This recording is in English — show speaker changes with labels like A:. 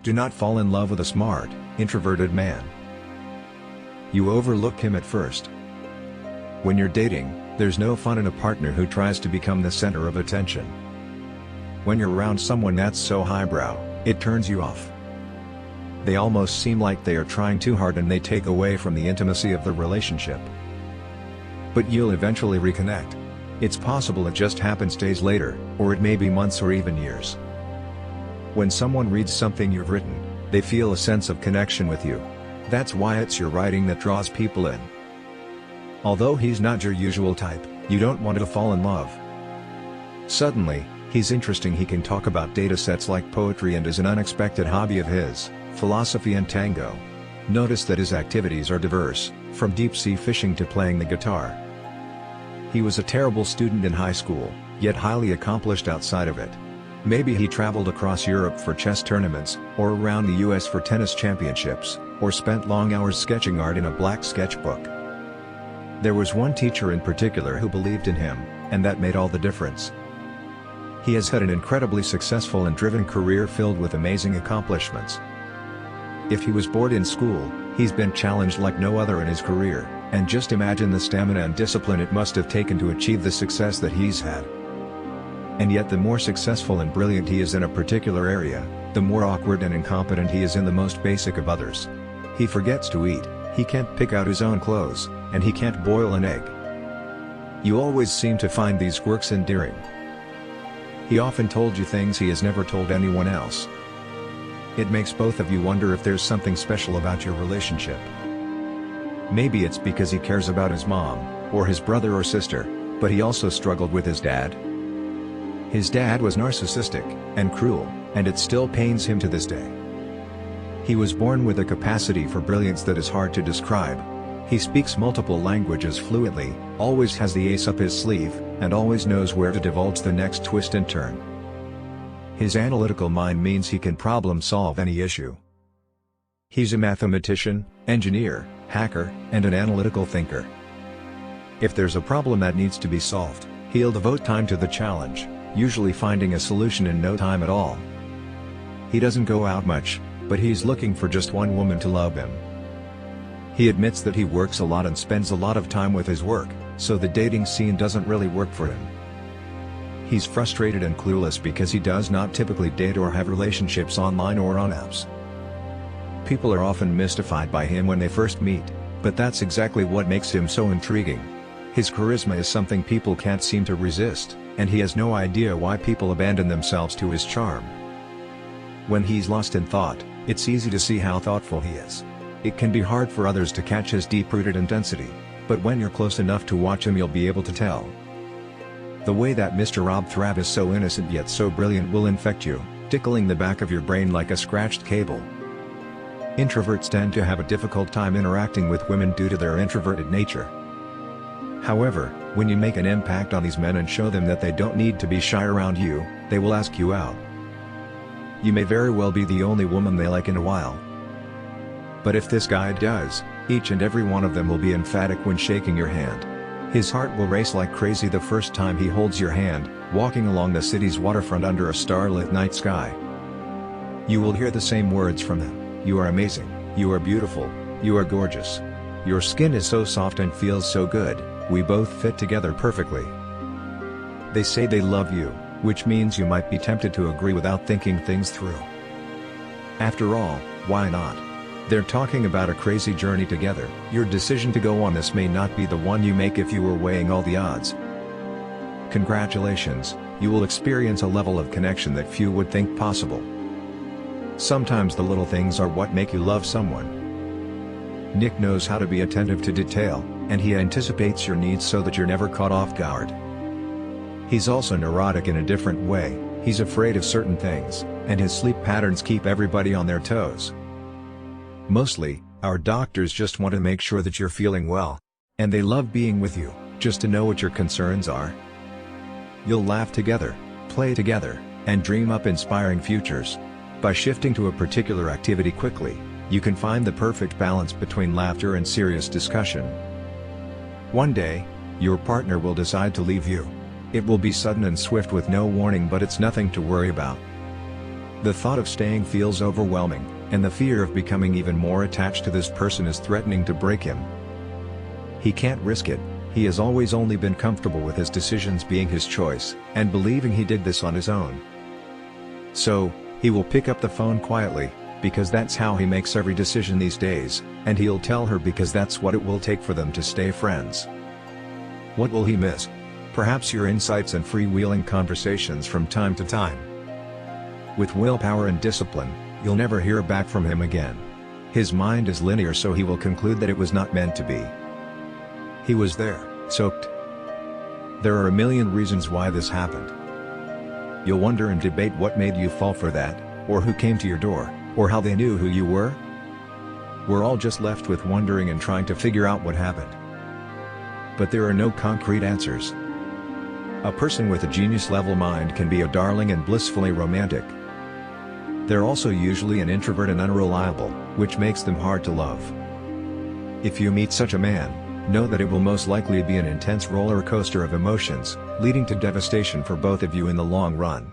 A: Do not fall in love with a smart, introverted man. You overlook him at first. When you're dating, there's no fun in a partner who tries to become the center of attention. When you're around someone that's so highbrow, it turns you off. They almost seem like they are trying too hard and they take away from the intimacy of the relationship. But you'll eventually reconnect. It's possible it just happens days later, or it may be months or even years. When someone reads something you've written, they feel a sense of connection with you. That's why it's your writing that draws people in. Although he's not your usual type, you don't want to fall in love. Suddenly, he's interesting. He can talk about datasets like poetry and is an unexpected hobby of his, philosophy and tango. Notice that his activities are diverse, from deep-sea fishing to playing the guitar. He was a terrible student in high school, yet highly accomplished outside of it. Maybe he traveled across Europe for chess tournaments, or around the US for tennis championships, or spent long hours sketching art in a black sketchbook. There was one teacher in particular who believed in him, and that made all the difference. He has had an incredibly successful and driven career filled with amazing accomplishments. If he was bored in school, he's been challenged like no other in his career, and just imagine the stamina and discipline it must have taken to achieve the success that he's had. And yet the more successful and brilliant he is in a particular area, the more awkward and incompetent he is in the most basic of others. He forgets to eat, he can't pick out his own clothes, and he can't boil an egg. You always seem to find these quirks endearing. He often told you things he has never told anyone else. It makes both of you wonder if there's something special about your relationship. Maybe it's because he cares about his mom, or his brother or sister, but he also struggled with his dad. His dad was narcissistic, and cruel, and it still pains him to this day. He was born with a capacity for brilliance that is hard to describe. He speaks multiple languages fluently, always has the ace up his sleeve, and always knows where to divulge the next twist and turn. His analytical mind means he can problem solve any issue. He's a mathematician, engineer, hacker, and an analytical thinker. If there's a problem that needs to be solved, he'll devote time to the challenge, usually finding a solution in no time at all. He doesn't go out much, but he's looking for just one woman to love him. He admits that he works a lot and spends a lot of time with his work, so the dating scene doesn't really work for him. He's frustrated and clueless because he does not typically date or have relationships online or on apps. People are often mystified by him when they first meet, but that's exactly what makes him so intriguing. His charisma is something people can't seem to resist, and he has no idea why people abandon themselves to his charm. When he's lost in thought, it's easy to see how thoughtful he is. It can be hard for others to catch his deep-rooted intensity, but when you're close enough to watch him you'll be able to tell. The way that Mr. Rob Thrab is so innocent yet so brilliant will infect you, tickling the back of your brain like a scratched cable. Introverts tend to have a difficult time interacting with women due to their introverted nature. However, when you make an impact on these men and show them that they don't need to be shy around you, they will ask you out. You may very well be the only woman they like in a while. But if this guy does, each and every one of them will be emphatic when shaking your hand. His heart will race like crazy the first time he holds your hand, walking along the city's waterfront under a starlit night sky. You will hear the same words from them. You are amazing, you are beautiful, you are gorgeous. Your skin is so soft and feels so good, we both fit together perfectly. They say they love you, which means you might be tempted to agree without thinking things through. After all, why not? They're talking about a crazy journey together. Your decision to go on this may not be the one you make if you were weighing all the odds. Congratulations, you will experience a level of connection that few would think possible. Sometimes the little things are what make you love someone. Nick knows how to be attentive to detail, and he anticipates your needs so that you're never caught off guard. He's also neurotic in a different way. He's afraid of certain things, and his sleep patterns keep everybody on their toes. Mostly, our doctors just want to make sure that you're feeling well. And they love being with you, just to know what your concerns are. You'll laugh together, play together, and dream up inspiring futures. By shifting to a particular activity quickly, you can find the perfect balance between laughter and serious discussion. One day, your partner will decide to leave you. It will be sudden and swift with no warning, but it's nothing to worry about. The thought of staying feels overwhelming, and the fear of becoming even more attached to this person is threatening to break him. He can't risk it. He has always only been comfortable with his decisions being his choice, and believing he did this on his own. So, he will pick up the phone quietly, because that's how he makes every decision these days, and he'll tell her because that's what it will take for them to stay friends. What will he miss? Perhaps your insights and freewheeling conversations from time to time. With willpower and discipline, you'll never hear back from him again. His mind is linear, so he will conclude that it was not meant to be. He was there, soaked. There are a million reasons why this happened. You'll wonder and debate what made you fall for that, or who came to your door, or how they knew who you were. We're all just left with wondering and trying to figure out what happened. But there are no concrete answers. A person with a genius-level mind can be a darling and blissfully romantic. They're also usually an introvert and unreliable, which makes them hard to love. If you meet such a man, know that it will most likely be an intense roller coaster of emotions, leading to devastation for both of you in the long run.